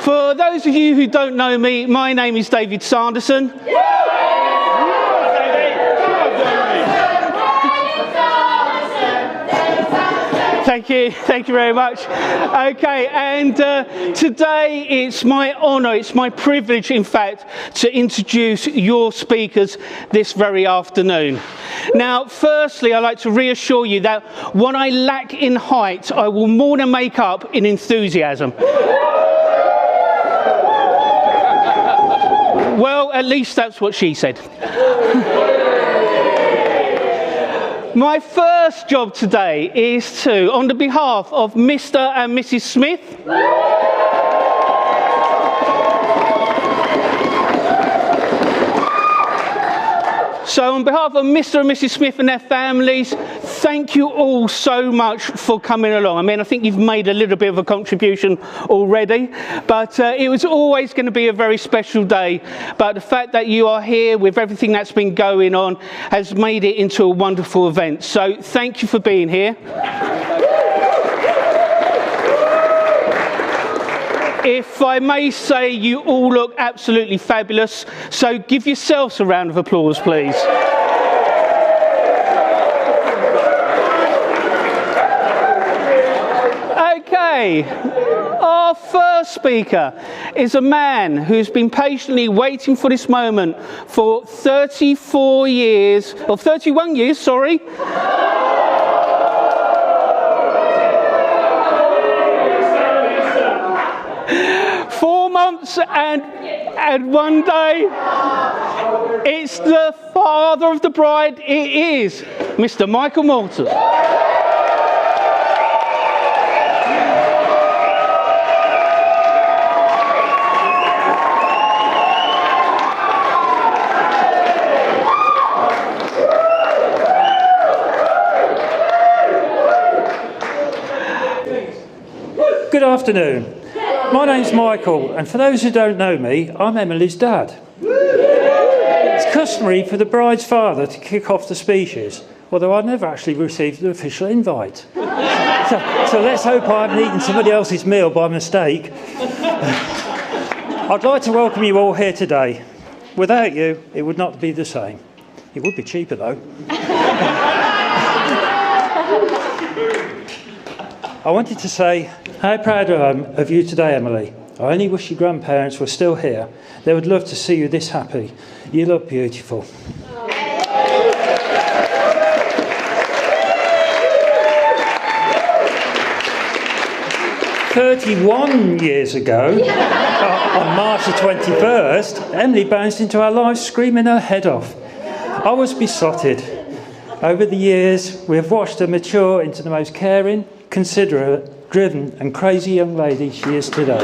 For those of you who don't know me, my name is David Sanderson. Thank you very much. Okay, and today it's my honour, it's my privilege, in fact, to introduce your speakers this very afternoon. Now, firstly, I'd like to reassure you that what I lack in height, I will more than make up in enthusiasm. Well, at least that's what she said. My first job today is to, on the behalf of Mr. and Mrs. Smith, so on behalf of Mr. and Mrs. Smith and their families, thank you all so much for coming along. I mean, I think you've made a little bit of a contribution already, but it was always going to be a very special day. But the fact that you are here with everything that's been going on has made it into a wonderful event. So thank you for being here. If I may say, you all look absolutely fabulous, so give yourselves a round of applause, please. Okay, our first speaker is a man who's been patiently waiting for this moment for 31 years, 4 months and 1 day. It's the father of the bride. It is Mr. Michael Moulton. Good afternoon. My name's Michael, and for those who don't know me, I'm Emily's dad. It's customary for the bride's father to kick off the speeches, although I never actually received an official invite. So let's hope I haven't eaten somebody else's meal by mistake. I'd like to welcome you all here today. Without you, it would not be the same. It would be cheaper, though. I wanted to say how proud I am of you today, Emily. I only wish your grandparents were still here. They would love to see you this happy. You look beautiful. 31 years ago, on March the 21st, Emily bounced into our lives screaming her head off. I was besotted. Over the years, we have watched her mature into the most caring, considerate, driven and crazy young lady she is today.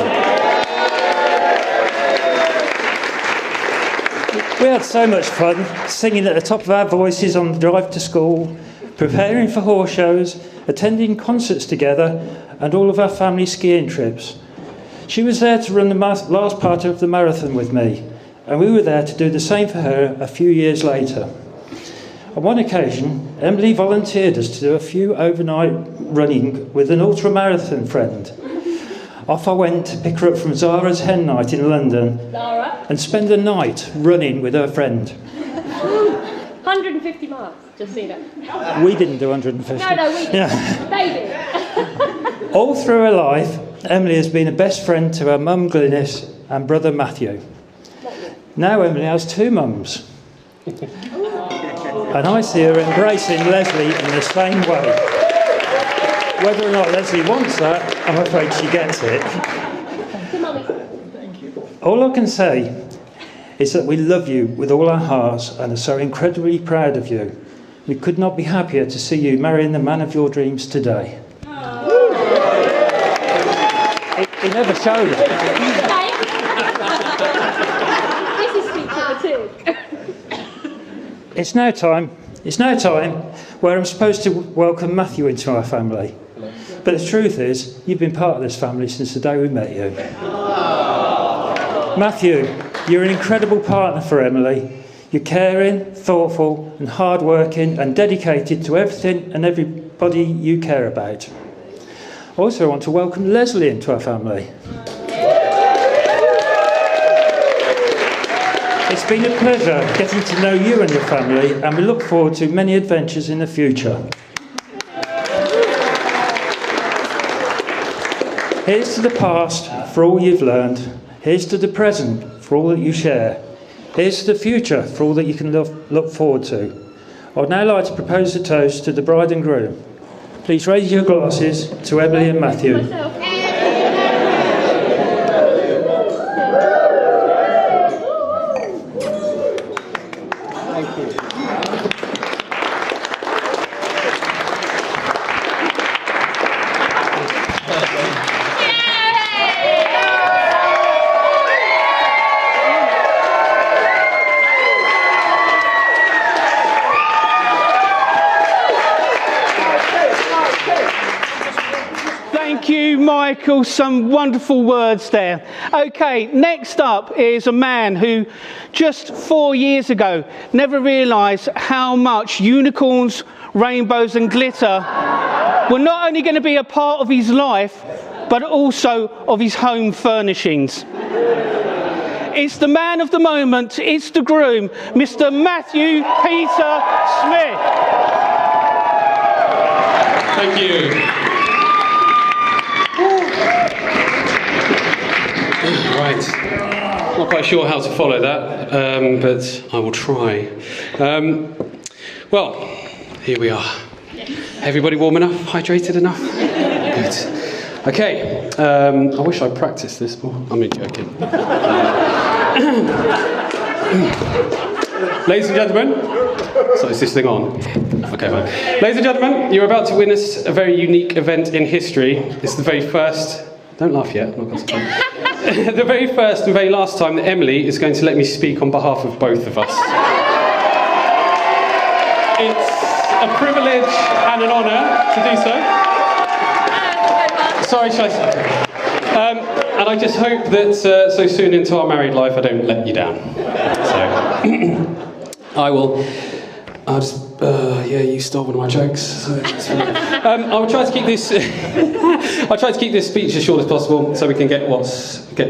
We had so much fun singing at the top of our voices on the drive to school, preparing for horse shows, attending concerts together and all of our family skiing trips. She was there to run the last part of the marathon with me, and we were there to do the same for her a few years later. On one occasion, Emily volunteered us to do a few overnight running with an ultramarathon friend. Off I went to pick her up from Zara's hen night in London and spend a night running with her friend. 150 miles, just see that. We didn't do 150. No, we did. Yeah. They did. All through her life, Emily has been a best friend to her mum Glynis and brother Matthew. Now Emily has two mums. And I see her embracing Leslie in the same way. Whether or not Leslie wants that, I'm afraid she gets it. All I can say is that we love you with all our hearts and are so incredibly proud of you. We could not be happier to see you marrying the man of your dreams today. He never showed it. This is speech number 2. It's now time where I'm supposed to welcome Matthew into our family. But the truth is, you've been part of this family since the day we met you. Matthew, you're an incredible partner for Emily. You're caring, thoughtful and hard-working and dedicated to everything and everybody you care about. Also, I want to welcome Leslie into our family. It's been a pleasure getting to know you and your family, and we look forward to many adventures in the future. Here's to the past for all you've learned. Here's to the present for all that you share. Here's to the future for all that you can look forward to. I'd now like to propose a toast to the bride and groom. Please raise your glasses to Emily and Matthew. Thank you, Michael. Some wonderful words there. Okay, next up is a man who just 4 years ago never realised how much unicorns, rainbows and glitter were not only going to be a part of his life, but also of his home furnishings. It's the man of the moment, it's the groom, Mr. Matthew Peter Smith. Thank you. Right, not quite sure how to follow that, but I will try. Well, here we are. Everybody warm enough? Hydrated enough? Good. Okay, I wish I practiced this more. I'm only joking. Ladies and gentlemen, so is this thing on? Okay, fine. Ladies and gentlemen, you're about to witness a very unique event in history. It's the very first... Don't laugh yet, I'm not going to talk. The very first and very last time that Emily is going to let me speak on behalf of both of us. It's a privilege and an honour to do so. Sorry, and I just hope that so soon into our married life I don't let you down. So, I'll just, yeah, you stole one of my jokes. So I'll try to keep this. I'll try to keep this speech as short as possible, so we can get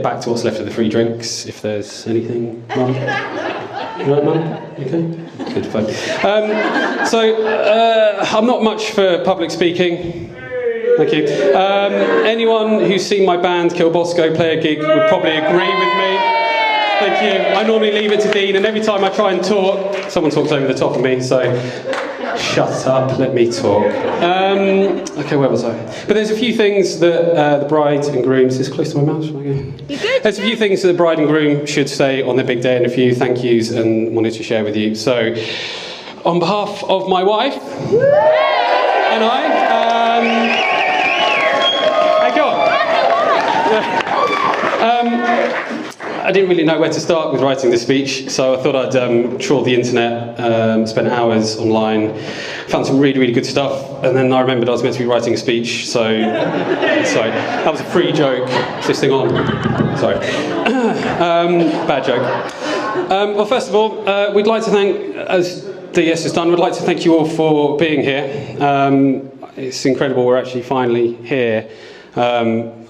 back to what's left of the free drinks, if there's anything. Mum, you right, Mum? Okay, good, fine. I'm not much for public speaking. Thank you. Anyone who's seen my band Kill Bosco play a gig would probably agree with me. Thank you. I normally leave it to Dean, and every time I try and talk, someone talks over the top of me, so shut up, let me talk. Okay, where was I? But there's a few things that the bride and groom... Is this close to my mouth? Shall I go? You good? There's a few things that the bride and groom should say on their big day, and a few thank yous and wanted to share with you. So, on behalf of my wife and I... I didn't really know where to start with writing this speech, so I thought I'd trawl the internet, spent hours online, found some really, really good stuff, and then I remembered I was meant to be writing a speech, so... Sorry, that was a free joke. Is this thing on? Sorry. Bad joke. Well, first of all, we'd like to thank, as DS has done, we'd like to thank you all for being here. It's incredible we're actually finally here.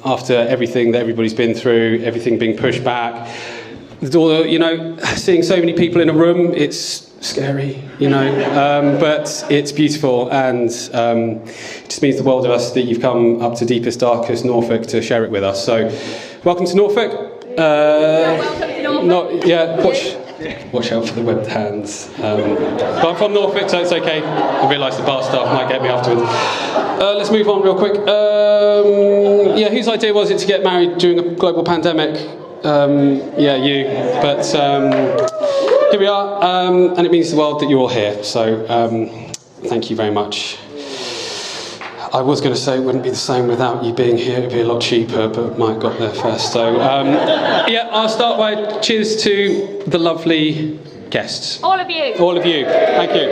After everything that everybody's been through, everything being pushed back, you know, seeing so many people in a room, it's scary, you know, but it's beautiful, and it just means the world of us that you've come up to deepest, darkest Norfolk to share it with us. So, welcome to Norfolk. Welcome to Norfolk. Watch out for the webbed hands. But I'm from Norfolk, so it's okay. I realise the bar staff might get me afterwards. Let's move on real quick. Yeah, whose idea was it to get married during a global pandemic? Yeah, you. But here we are, and it means the world that you're all here. So thank you very much. I was going to say it wouldn't be the same without you being here. It'd be a lot cheaper, but Mike got there first. So yeah, I'll start by cheers to the lovely guests. All of you. All of you. Thank you.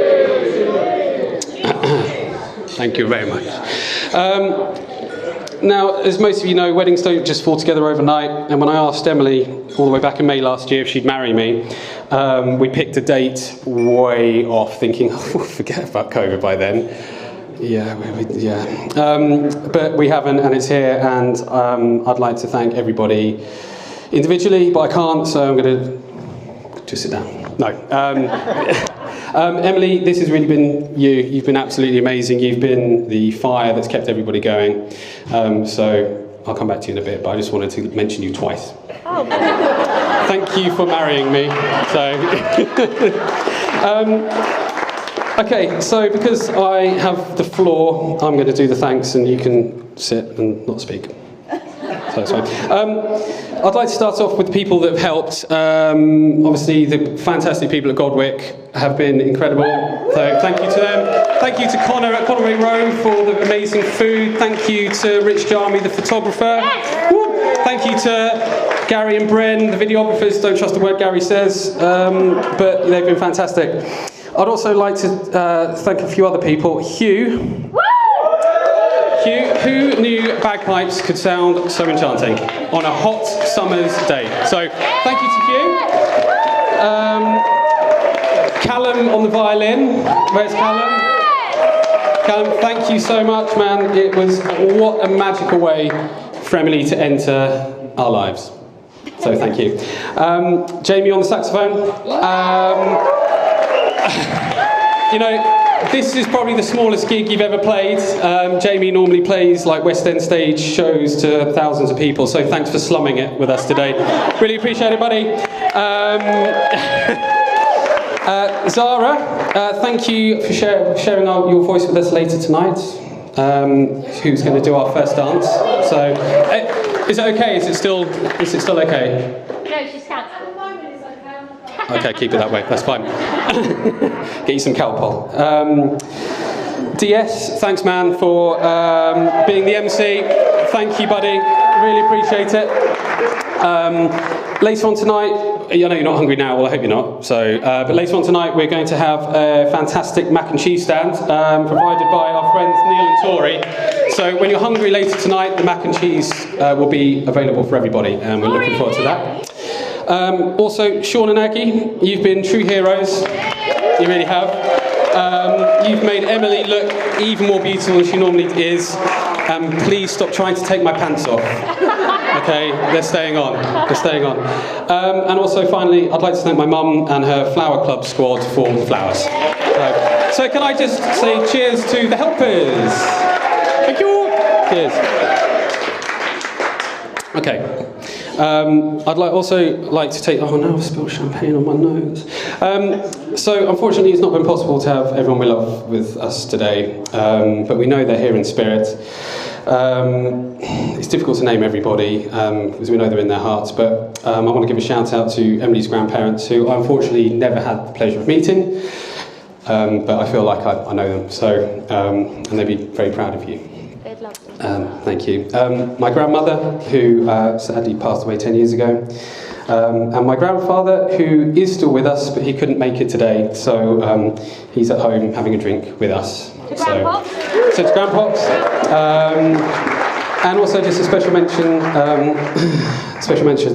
Thank you very much. Now, as most of you know, weddings don't just fall together overnight, and when I asked Emily all the way back in May last year if she'd marry me, we picked a date way off, thinking, oh, we'll forget about COVID by then. Yeah, but we haven't, and it's here, and I'd like to thank everybody individually, but I can't, so I'm going to just sit down. No. Emily, this has really been you. You've been absolutely amazing. You've been the fire that's kept everybody going. So I'll come back to you in a bit, but I just wanted to mention you twice. Oh. Thank you for marrying me. So, okay, so because I have the floor, I'm going to do the thanks, and you can sit and not speak. So it's fine. I'd like to start off with the people that have helped. Obviously, the fantastic people at Godwick have been incredible. So thank you to them. Thank you to Connor at Conway Road for the amazing food. Thank you to Rich Jarmy, the photographer. Thank you to Gary and Bren, the videographers. Don't trust a word Gary says, but they've been fantastic. I'd also like to thank a few other people. Hugh, who knew bagpipes could sound so enchanting on a hot summer's day? So, thank you to Hugh. Callum on the violin. Where's Callum? Callum, thank you so much, man. It was what a magical way for Emily to enter our lives. So, thank you. Jamie on the saxophone. You know, this is probably the smallest gig you've ever played. Jamie normally plays like West End stage shows to thousands of people, so thanks for slumming it with us today. Really appreciate it, buddy. Zara, thank you for sharing your voice with us later tonight. Who's going to do our first dance? So, is it okay? Is it still okay? No, she's cancelled. Okay, keep it that way, that's fine. Get you some Calpol. DS, thanks man for being the MC. Thank you, buddy. Really appreciate it. Later on tonight, I know you're not hungry now, well I hope you're not, so, but later on tonight we're going to have a fantastic mac and cheese stand provided by our friends Neil and Tori. So when you're hungry later tonight, the mac and cheese will be available for everybody, and we're looking forward to that. Also, Sean and Aggie, you've been true heroes. You really have. You've made Emily look even more beautiful than she normally is. Please stop trying to take my pants off. Okay, they're staying on. They're staying on. And also, finally, I'd like to thank my mum and her flower club squad for the flowers. So can I just say cheers to the helpers? Thank you. Cheers. Okay. I'd also like to take... Oh no, I've spilled champagne on my nose. So unfortunately it's not been possible to have everyone we love with us today, but we know they're here in spirit. It's difficult to name everybody, because we know they're in their hearts, but I want to give a shout out to Emily's grandparents, who I unfortunately never had the pleasure of meeting, but I feel like I know them, so, and they'd be very proud of you. Thank you. My grandmother, who sadly passed away 10 years ago, and my grandfather, who is still with us, but he couldn't make it today, so he's at home having a drink with us. To Grandpox? So to Grandpox. And also just a special mention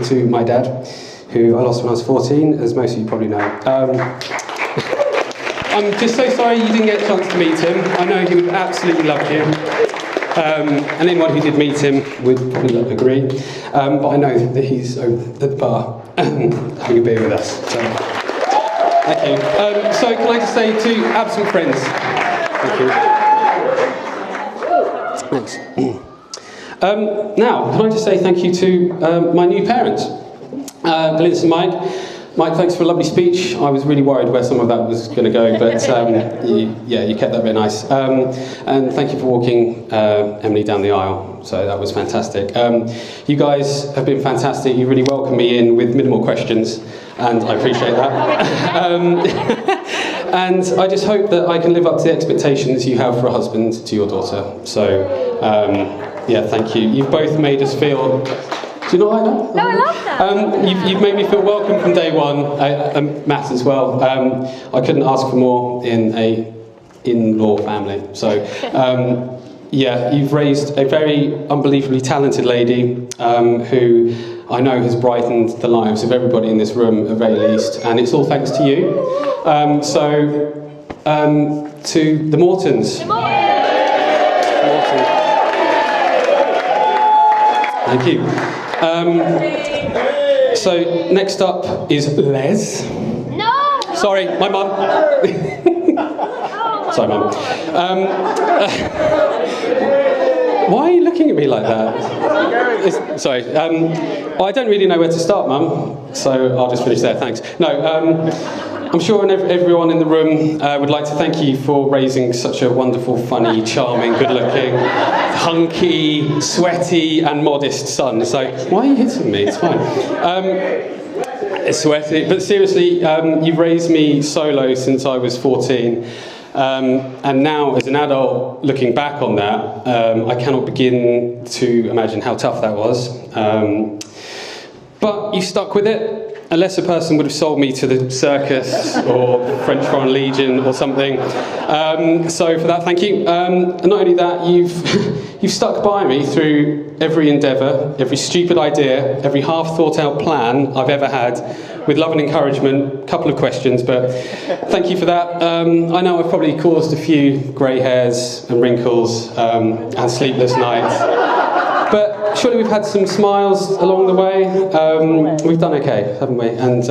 to my dad, who I lost when I was 14, as most of you probably know. I'm just so sorry you didn't get a chance to meet him. I know he would have absolutely loved you. And anyone who did meet him would probably agree. But I know that he's over at the bar having a beer with us. So, thank you. So can I just say to absent friends, thank you. Thanks. Now, can I just say thank you to my new parents, Glynis and Mike. Mike, thanks for a lovely speech. I was really worried where some of that was going to go, but you kept that very nice. And thank you for walking Emily down the aisle. So that was fantastic. You guys have been fantastic. You really welcomed me in with minimal questions, and I appreciate that. And I just hope that I can live up to the expectations you have for a husband to your daughter. So, yeah, thank you. You've both made us feel... Do you not like that? No, I love that. You've made me feel welcome from day one, and Matt as well. I couldn't ask for more in a in-law family. So, yeah, you've raised a very unbelievably talented lady who I know has brightened the lives of everybody in this room at very least, and it's all thanks to you. To the Mortons. Thank you. So next up is Les. No! Sorry, my mum. Sorry, Mum. Why are you looking at me like that? Sorry. Well, I don't really know where to start, Mum, so I'll just finish there, thanks. No, I'm sure everyone in the room would like to thank you for raising such a wonderful, funny, charming, good-looking, hunky, sweaty and modest son. So, why are you hitting me? It's fine. It's sweaty, but seriously, you've raised me solo since I was 14. And now, as an adult, looking back on that, I cannot begin to imagine how tough that was. But you stuck with it. A lesser person would have sold me to the circus or French Foreign Legion or something. So for that, thank you. And not only that, you've stuck by me through every endeavour, every stupid idea, every half-thought-out plan I've ever had, with love and encouragement. A couple of questions, but thank you for that. I know I've probably caused a few grey hairs and wrinkles and sleepless nights, but surely we've had some smiles along the way. We've done okay, haven't we? And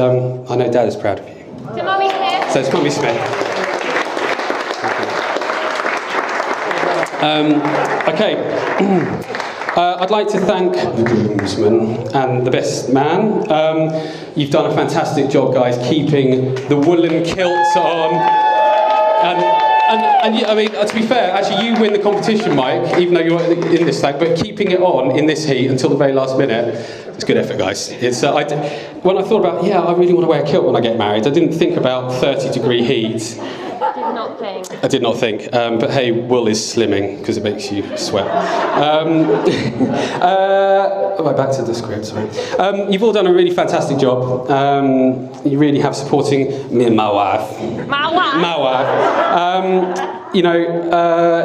I know Dad is proud of you. So Mummy Smith. So it's Mummy Smith. Okay. I'd like to thank the groomsman and the best man. You've done a fantastic job, guys, keeping the woolen kilts on. And I mean, to be fair, actually, you win the competition, Mike, even though you're in this thing. But keeping it on in this heat until the very last minute, it's good effort, guys. It's when I thought about, I really want to wear a kilt when I get married. I didn't think about 30-degree heat. I did not think. But hey, wool is slimming because it makes you sweat. Back to the script, sorry. You've all done a really fantastic job. You really have supporting me and my wife. My wife?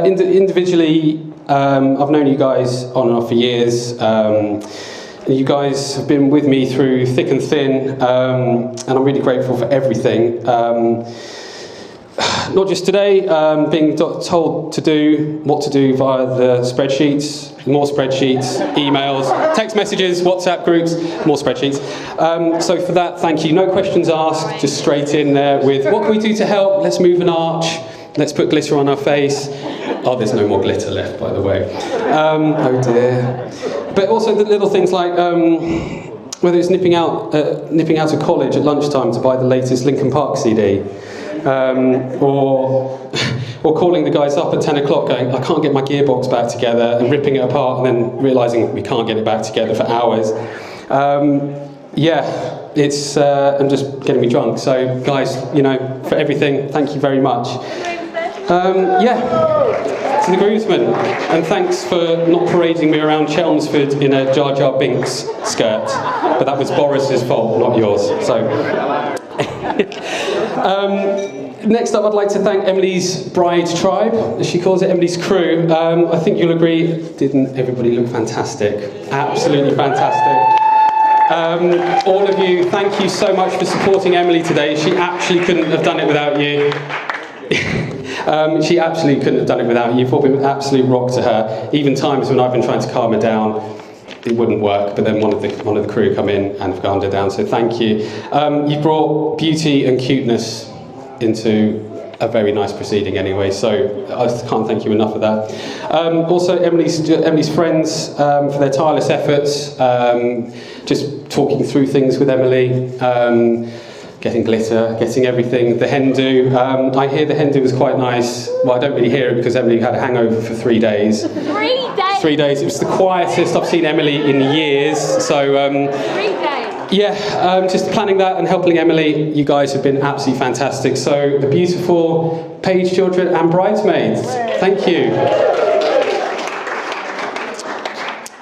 Individually, I've known you guys on and off for years. You guys have been with me through thick and thin, and I'm really grateful for everything. Not just today, being told what to do via the spreadsheets, more spreadsheets, emails, text messages, WhatsApp groups, more spreadsheets. So for that, thank you. No questions asked, just straight in there with, what can we do to help? Let's move an arch. Let's put glitter on our face. Oh, there's no more glitter left, by the way. Oh dear. But also the little things like, whether it's nipping out of college at lunchtime to buy the latest Linkin Park CD. Or calling the guys up at 10 o'clock going, I can't get my gearbox back together, and ripping it apart and then realising we can't get it back together for hours. It's and just getting me drunk. So guys, for everything, thank you very much. To the groomsmen, and thanks for not parading me around Chelmsford in a Jar Jar Binks skirt, but that was Boris's fault, not yours. So. Next up, I'd like to thank Emily's bride tribe, as she calls it, Emily's crew. I think you'll agree, didn't everybody look fantastic? Absolutely fantastic. All of you, thank you so much for supporting Emily today. She actually couldn't have done it without you. She absolutely couldn't have done it without you. You've all been an absolute rock to her. Even times when I've been trying to calm her down, it wouldn't work, but then one of the crew come in and have calmed her down, so thank you. You brought beauty and cuteness into a very nice proceeding anyway, so I can't thank you enough for that. Also, Emily's friends for their tireless efforts, just talking through things with Emily, getting glitter, getting everything, the hen do. I hear the hen do was quite nice. Well, I don't really hear it because Emily had a hangover for 3 days. 3 days? 3 days. It was the quietest I've seen Emily in years. So 3 days? Just planning that and helping Emily. You guys have been absolutely fantastic. So the beautiful page children and bridesmaids, thank you.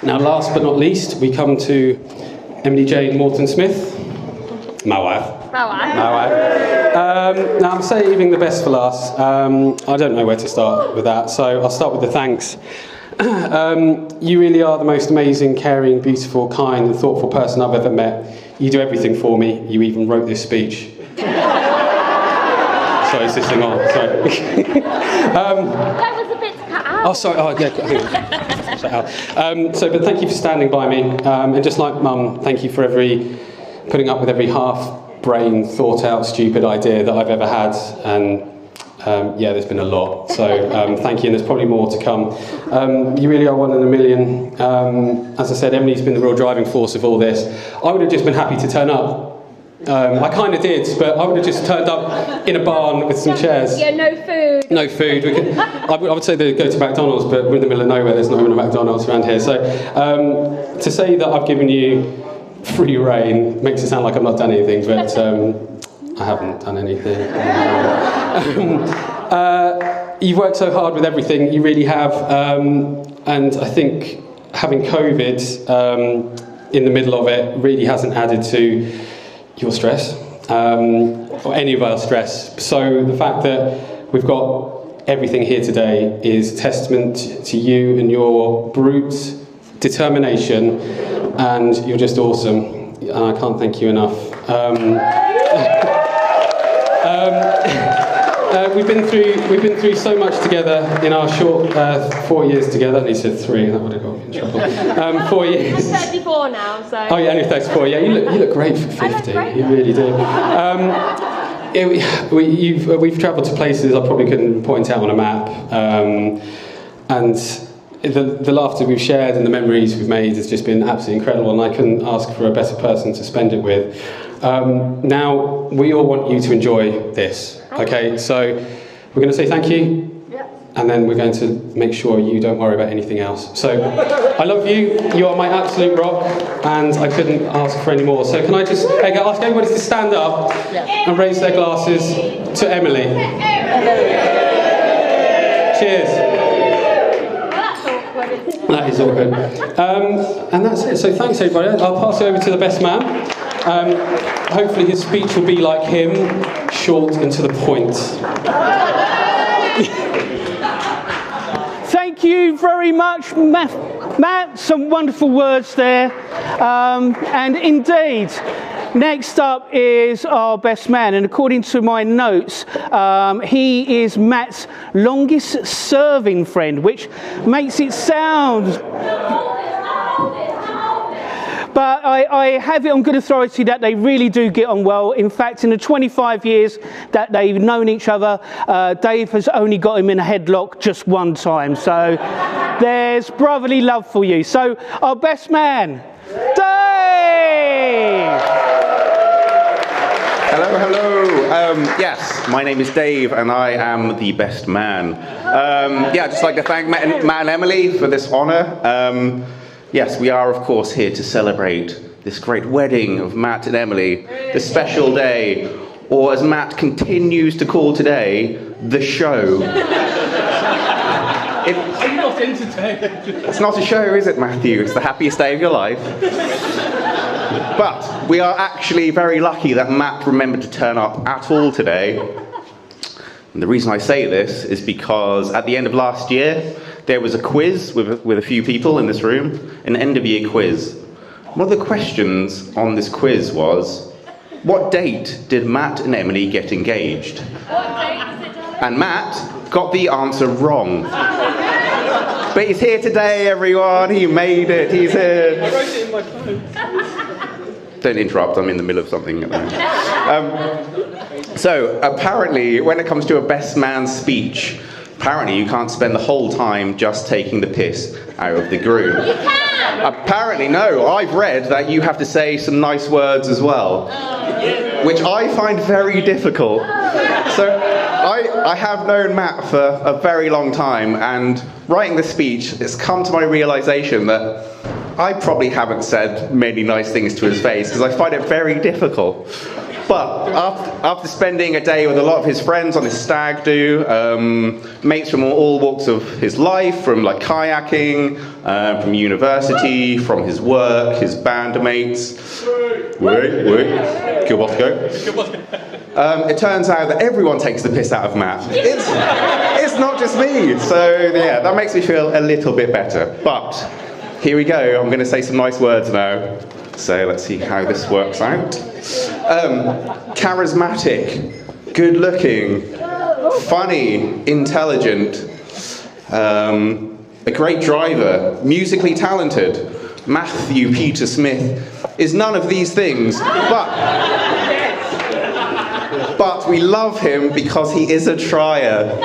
Now, last but not least, we come to Emily Jane Morton Smith, my wife. My wife. Now, I'm saving the best for last. I don't know where to start with that, so I'll start with the thanks. You really are the most amazing, caring, beautiful, kind and thoughtful person I've ever met. You do everything for me. You even wrote this speech. Sorry, is this thing on? Sorry. That was a bit cut out. Oh, sorry. Oh, yeah. But thank you for standing by me. And just like Mum, thank you for every putting up with every half-brain, thought-out, stupid idea that I've ever had, and yeah, there's been a lot. So thank you, and there's probably more to come. You really are one in a million. As I said, Emily's been the real driving force of all this. I would have just been happy to turn up. I kind of did, but I would have just turned up in a barn with some chairs. Yeah, no food. No food. I would say they go to McDonald's, but we're in the middle of nowhere. There's not even a McDonald's around here. So to say that I've given you free rein makes it sound like I've not done anything, but I haven't done anything. You've worked so hard with everything, you really have. And I think having COVID in the middle of it really hasn't added to your stress, or any of our stress. So the fact that we've got everything here today is a testament to you and your brute determination, and you're just awesome. And I can't thank you enough. We've been through so much together in our short 4 years together. He said 3, that would have got me in trouble. 4 years. I'm 34 now, so. Oh yeah, only 34. Yeah, you look great for 50. I look great. You really do. We've travelled to places I probably couldn't point out on a map, and the laughter we've shared and the memories we've made has just been absolutely incredible, and I couldn't ask for a better person to spend it with. Now, we all want you to enjoy this, okay? So we're going to say thank you, and then we're going to make sure you don't worry about anything else. So I love you, you are my absolute rock, and I couldn't ask for any more. So can I just ask everybody to stand up and raise their glasses to Emily. Cheers. That is awkward. And that's it. So thanks everybody. I'll pass it over to the best man. Hopefully his speech will be like him, short and to the point. Thank you very much, Matt. Some wonderful words there. And indeed, next up is our best man, and according to my notes, he is Matt's longest serving friend, which makes it sound... But I have it on good authority that they really do get on well. In fact, in the 25 years that they've known each other, Dave has only got him in a headlock just one time. So there's brotherly love for you. So our best man, Dave! Hello, hello. Yes, my name is Dave, and I am the best man. Yeah, I'd just like to thank Matt and Emily for this honour. Yes, we are, of course, here to celebrate this great wedding of Matt and Emily, this special day, or as Matt continues to call today, the show. Are you not entertained? It's not a show, is it, Matthew? It's the happiest day of your life. But we are actually very lucky that Matt remembered to turn up at all today. And the reason I say this is because at the end of last year, there was a quiz with a few people in this room, an end-of-year quiz. One of the questions on this quiz was, what date did Matt and Emily get engaged? What date is it, darling? And Matt got the answer wrong. But he's here today, everyone. He made it. He's here. I wrote it in my phone. Don't interrupt. I'm in the middle of something at the moment. So, apparently, when it comes to a best man speech, apparently you can't spend the whole time just taking the piss out of the groom. You can! Apparently, no. I've read that you have to say some nice words as well, which I find very difficult. So I have known Matt for a very long time, and writing this speech, it's come to my realization that I probably haven't said many nice things to his face, because I find it very difficult. But after spending a day with a lot of his friends on his stag do, mates from all walks of his life, from like kayaking, from university, from his work, his bandmates. It turns out that everyone takes the piss out of Matt. It's not just me. So yeah, that makes me feel a little bit better. But here we go. I'm going to say some nice words now. So let's see how this works out. Charismatic, good-looking, funny, intelligent, a great driver, musically talented, Matthew Peter Smith is none of these things, but we love him because he is a trier.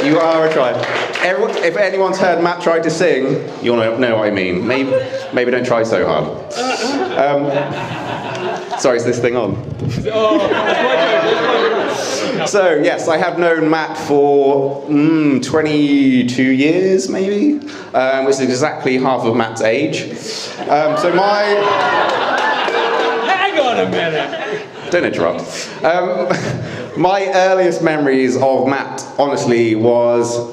You are a trier. If anyone's heard Matt try to sing, you'll know what I mean. Maybe don't try so hard. Sorry, is this thing on? So, yes, I have known Matt for 22 years, maybe, which is exactly half of Matt's age. Hang on a minute. Don't interrupt. My earliest memories of Matt, honestly, was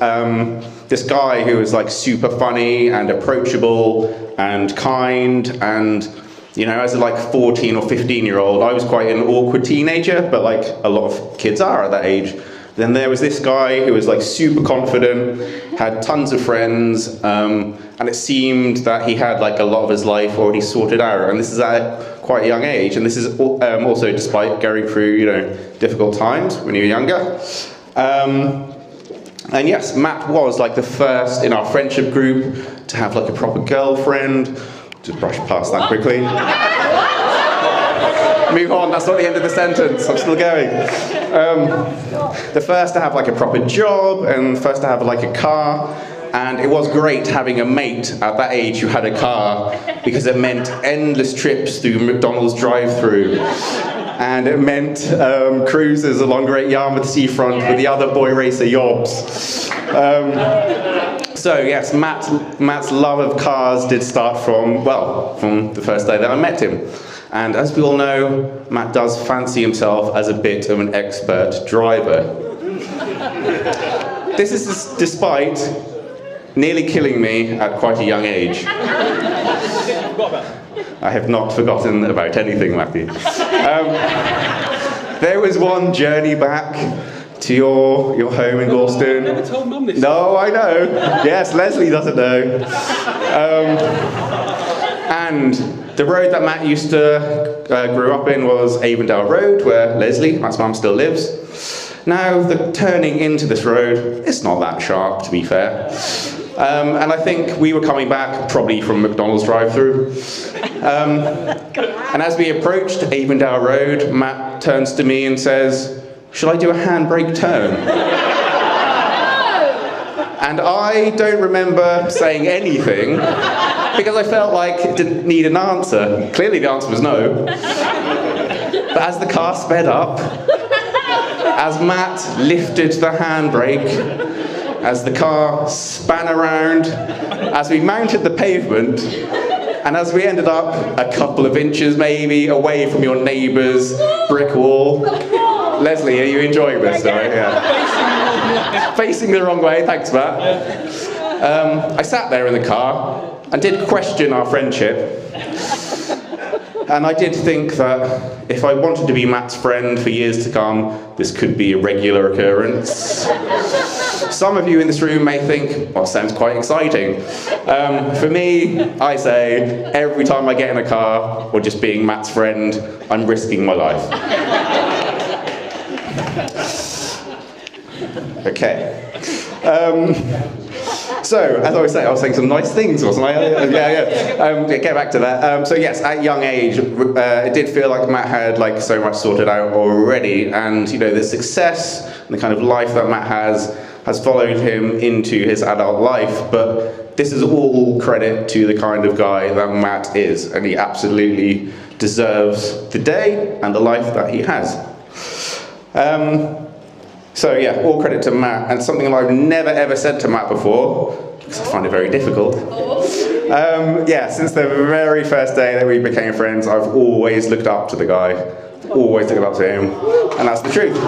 this guy who was like super funny and approachable and kind, and you know, as a like 14 or 15-year-old, I was quite an awkward teenager, but like a lot of kids are at that age. Then there was this guy who was like super confident, had tons of friends, and it seemed that he had like a lot of his life already sorted out. And this is at quite a young age, and this is also despite going through, you know, difficult times when you were younger. And yes, Matt was like the first in our friendship group to have like a proper girlfriend. Just brush past that quickly. Move on, that's not the end of the sentence, I'm still going. The first to have like a proper job, and first to have like a car. And it was great having a mate at that age who had a car, because it meant endless trips through McDonald's drive-thru. And it meant cruises along Great Yarmouth seafront with the other boy racer yobs. So yes, Matt's love of cars did start from the first day that I met him. And as we all know, Matt does fancy himself as a bit of an expert driver. This is despite nearly killing me at quite a young age. I have not forgotten about anything, Matthew. There was one journey back to your home in Gorleston. I never told Mum this. No, I know. Yes, Leslie doesn't know. And the road that Matt used to grew up in was Avondale Road, where Leslie, Matt's mum, still lives. Now, the turning into this road, it's not that sharp, to be fair. And I think we were coming back, probably from McDonald's drive-thru. And as we approached Avondale Road, Matt turns to me and says, "Shall I do a handbrake turn?" And I don't remember saying anything, because I felt like it didn't need an answer. Clearly the answer was no. But as the car sped up, as Matt lifted the handbrake, as the car span around, as we mounted the pavement, and as we ended up a couple of inches maybe away from your neighbour's brick wall. Leslie, are you enjoying this? Sorry, yeah. Facing the wrong way, thanks Matt. I sat there in the car and did question our friendship. And I did think that if I wanted to be Matt's friend for years to come, this could be a regular occurrence. Some of you in this room may think, well, sounds quite exciting. For me, I say, every time I get in a car, or just being Matt's friend, I'm risking my life. Okay. So, as I was saying some nice things, wasn't I? Get back to that. So yes, at a young age, it did feel like Matt had like so much sorted out already, and you know, the success and the kind of life that Matt has followed him into his adult life. But this is all credit to the kind of guy that Matt is, and he absolutely deserves the day and the life that he has. So yeah, all credit to Matt, and something I've never ever said to Matt before, because I find it very difficult. Since the very first day that we became friends, I've always looked up to the guy, always looked up to him, and that's the truth.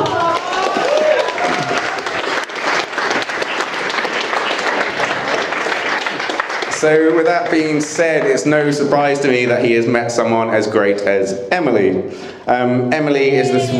So with that being said, it's no surprise to me that he has met someone as great as Emily. Emily is this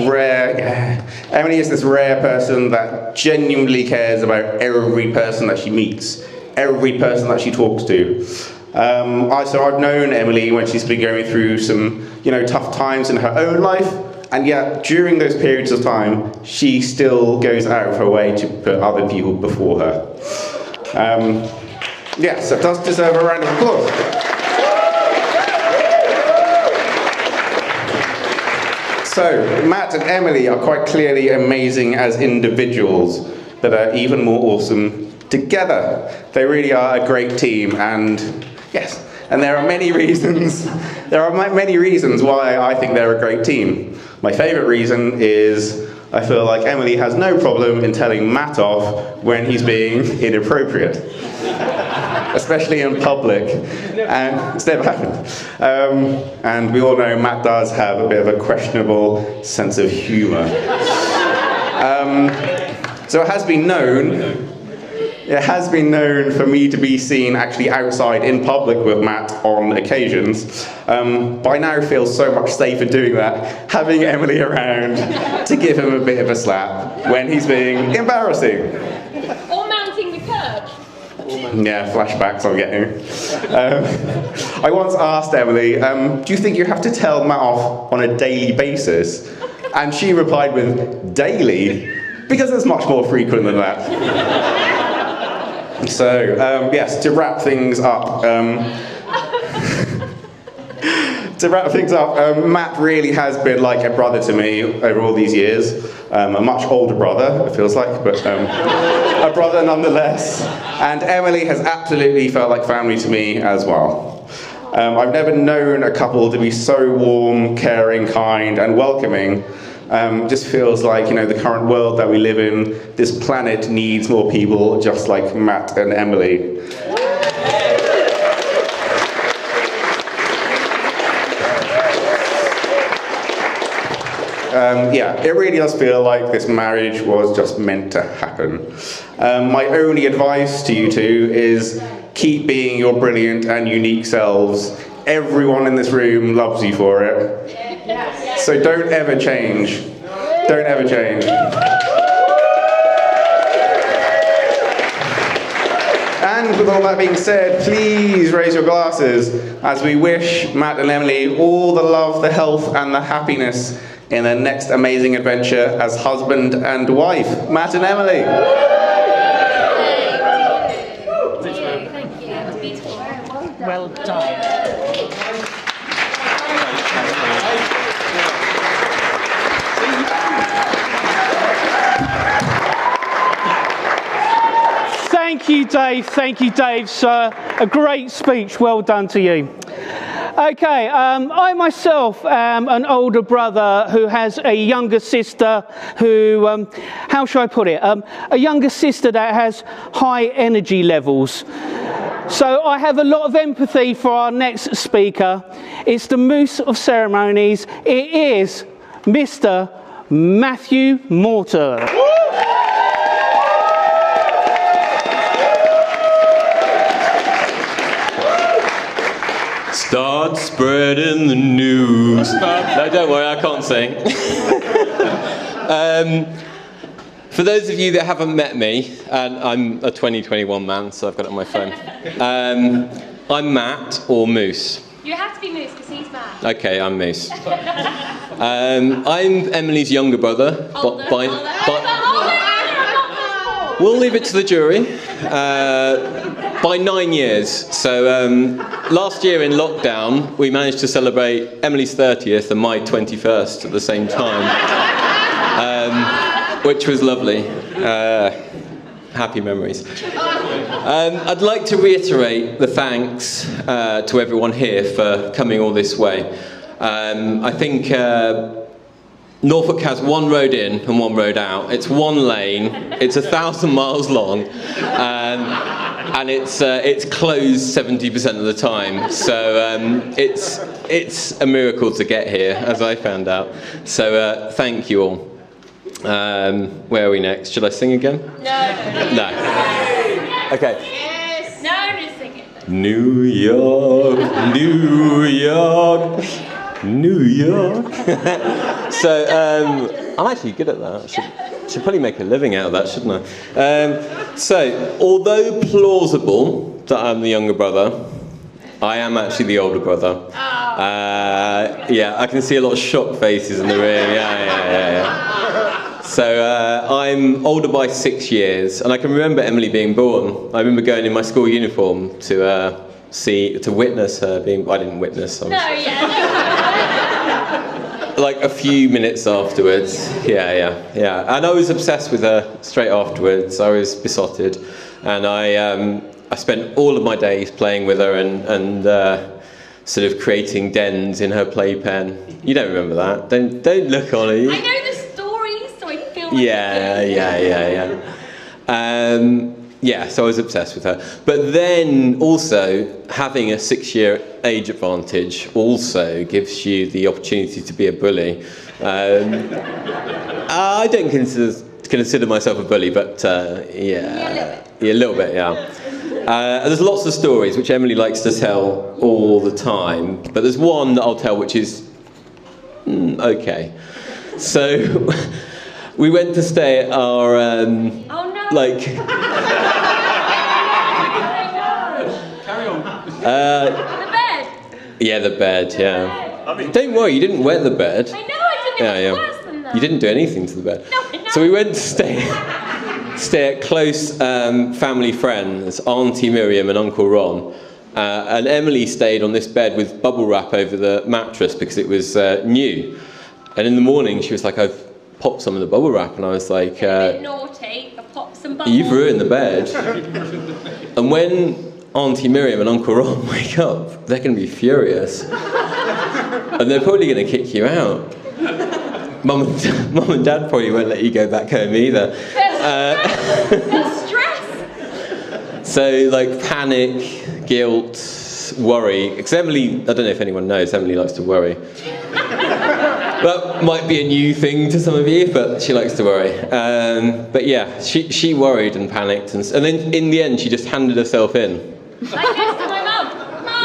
rare person that genuinely cares about every person that she meets, every person that she talks to. So I've known Emily when she's been going through some, tough times in her own life, And yet, during those periods of time, she still goes out of her way to put other people before her. Yes, it does deserve a round of applause. So, Matt and Emily are quite clearly amazing as individuals, but are even more awesome together. They really are a great team, and yes, and there are many reasons. There are many reasons why I think they're a great team. My favourite reason is I feel like Emily has no problem in telling Matt off when he's being inappropriate, especially in public, and it's never happened. And we all know Matt does have a bit of a questionable sense of humour. So it has been known for me to be seen actually outside in public with Matt on occasions. But I now feel so much safer doing that, having Emily around to give him a bit of a slap when he's being embarrassing. Or mounting the curb. Yeah, flashbacks I'm getting. I once asked Emily, do you think you have to tell Matt off on a daily basis? And she replied with, daily? Because it's much more frequent than that. So, yes, to wrap things up, Matt really has been like a brother to me over all these years. A much older brother, it feels like, but a brother nonetheless. And Emily has absolutely felt like family to me as well. I've never known a couple to be so warm, caring, kind, and welcoming. Just feels like, you know, the current world that we live in, this planet needs more people just like Matt and Emily. Yeah, it really does feel like this marriage was just meant to happen. My only advice to you two is keep being your brilliant and unique selves. Everyone in this room loves you for it. So don't ever change. Don't ever change. And with all that being said, please raise your glasses as we wish Matt and Emily all the love, the health, and the happiness in their next amazing adventure as husband and wife. Matt and Emily. Thank you. That was beautiful. Well done. Thank you, Dave. Thank you, Dave, sir. A great speech. Well done to you. Okay, I myself am an older brother who has a younger sister who, how shall I put it? A younger sister that has high energy levels. So I have a lot of empathy for our next speaker. It's the Moose of Ceremonies. It is Mr. Matthew Morter. Start spreading the news. No, don't worry, I can't sing. For those of you that haven't met me, and I'm a 2021 man, so I've got it on my phone. I'm Matt, or Moose. You have to be Moose because he's Matt. Okay, I'm Moose. I'm Emily's younger brother. We'll leave it to the jury. By 9 years. So last year in lockdown, we managed to celebrate Emily's 30th and my 21st at the same time, which was lovely. Happy memories. I'd like to reiterate the thanks to everyone here for coming all this way. I think Norfolk has one road in and one road out. It's one lane. It's 1,000 miles long, and it's closed 70% of the time. So it's a miracle to get here, as I found out. So thank you all. Where are we next? Should I sing again? No. Okay. Yes. No, just sing it. New York, New York. New York. So I'm actually good at that. I should probably make a living out of that, shouldn't I? So although plausible that I'm the younger brother, I am actually the older brother. Yeah, I can see a lot of shocked faces in the room. Yeah. So I'm older by 6 years, and I can remember Emily being born. I remember going in my school uniform to witness her being. I didn't witness. No, yeah. Like a few minutes afterwards. Yeah. And I was obsessed with her straight afterwards. I was besotted, and I spent all of my days playing with her and sort of creating dens in her playpen. You don't remember that? Don't look on it. I know the story, so I feel like Yeah, so I was obsessed with her. But then also, having a 6-year age advantage also gives you the opportunity to be a bully. I don't consider myself a bully, but yeah, a little bit, yeah. There's lots of stories which Emily likes to tell all the time, but there's one that I'll tell which is okay. So we went to stay at our the bed. Yeah, the bed. Yeah. Don't worry, you didn't wet the bed. I know, I didn't. It was worse than that. You didn't do anything to the bed. No, I know. So we went to stay at close family friends, Auntie Miriam and Uncle Ron. And Emily stayed on this bed with bubble wrap over the mattress because it was new. And in the morning she was like, I've popped some of the bubble wrap, and I was like, a bit naughty. I popped some bubbles. You've ruined the bed. And when Auntie Miriam and Uncle Ron wake up, they're going to be furious. And they're probably going to kick you out. Mum and Dad probably won't let you go back home either. There's stress. So, like, panic, guilt, worry. Because Emily, I don't know if anyone knows, Emily likes to worry. That might be a new thing to some of you, but she likes to worry. But yeah, she worried and panicked. And then in the end, she just handed herself in. Like this to my mum.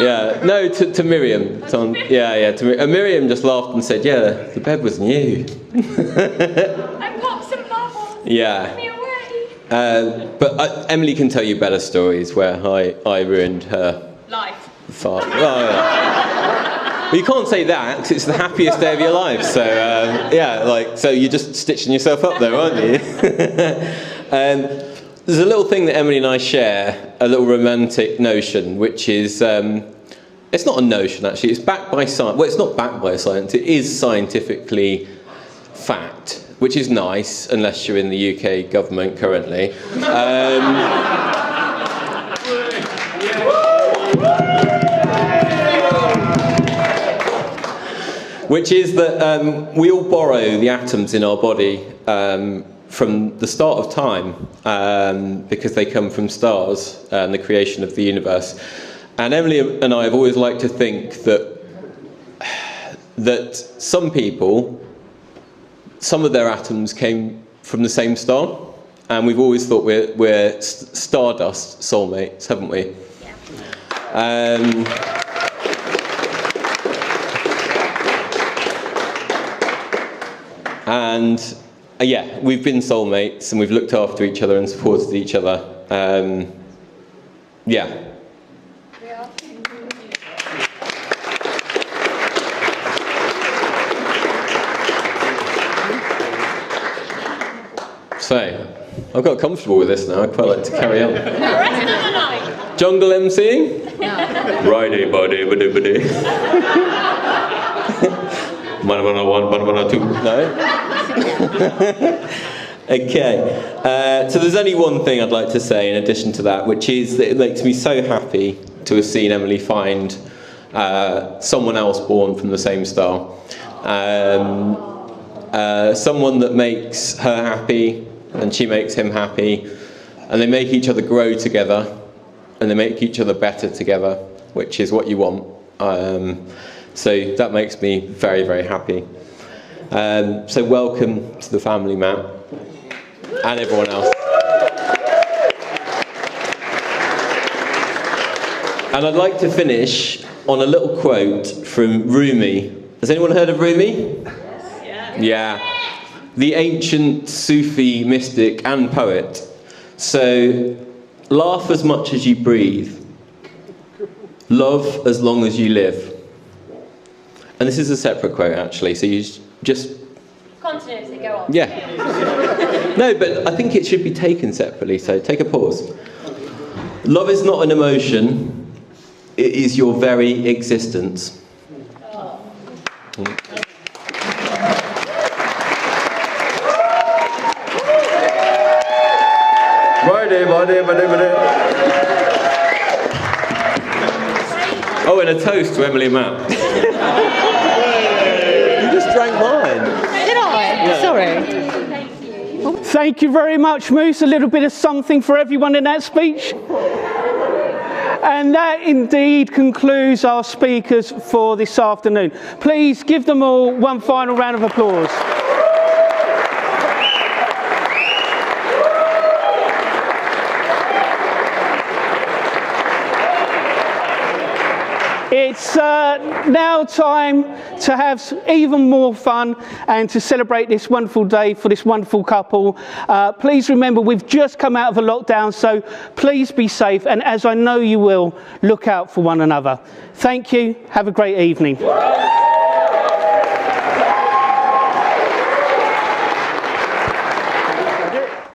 Yeah, no, to Miriam. And Miriam just laughed and said, yeah, the bed was new. I popped some bubbles. Yeah. Put me away. But Emily can tell you better stories where I ruined her Life. fart. Oh, yeah. Well, you can't say that because it's the happiest day of your life. So so you're just stitching yourself up there, aren't you? There's a little thing that Emily and I share, a little romantic notion, which is, it's not a notion actually, it's backed by science. Well, it's not backed by science, it is scientifically fact, which is nice, unless you're in the UK government currently. Which is that we all borrow the atoms in our body from the start of time, because they come from stars and the creation of the universe. And Emily and I have always liked to think that some people, some of their atoms came from the same star, and we've always thought we're stardust soulmates, haven't we? Yeah. Yeah, we've been soulmates and we've looked after each other and supported each other. Yeah. So, I've got comfortable with this now. I'd quite like to carry on. The rest of the night. Jungle MCing? Righty, buddy. Mana 1, mana 2. No? Okay. So there's only one thing I'd like to say in addition to that, which is that it makes me so happy to have seen Emily find someone else born from the same star. Someone that makes her happy and she makes him happy, and they make each other grow together and they make each other better together, which is what you want. So that makes me very, very happy. So welcome to the family, Matt, and everyone else. And I'd like to finish on a little quote from Rumi. Has anyone heard of Rumi? Yeah. The ancient Sufi mystic and poet. So, laugh as much as you breathe. Love as long as you live. this is a separate quote actually, so you just... Continuity, go on. Yeah. No, but I think it should be taken separately, so take a pause. Love is not an emotion, it is your very existence. Oh, and a toast to Emily and Matt. You just drank mine. Did I? Yeah. Sorry. Thank you very much, Moose. A little bit of something for everyone in that speech. And that indeed concludes our speakers for this afternoon. Please give them all one final round of applause. It's now time to have even more fun and to celebrate this wonderful day for this wonderful couple. Please remember, we've just come out of a lockdown, so please be safe, and as I know you will, look out for one another. Thank you. Have a great evening.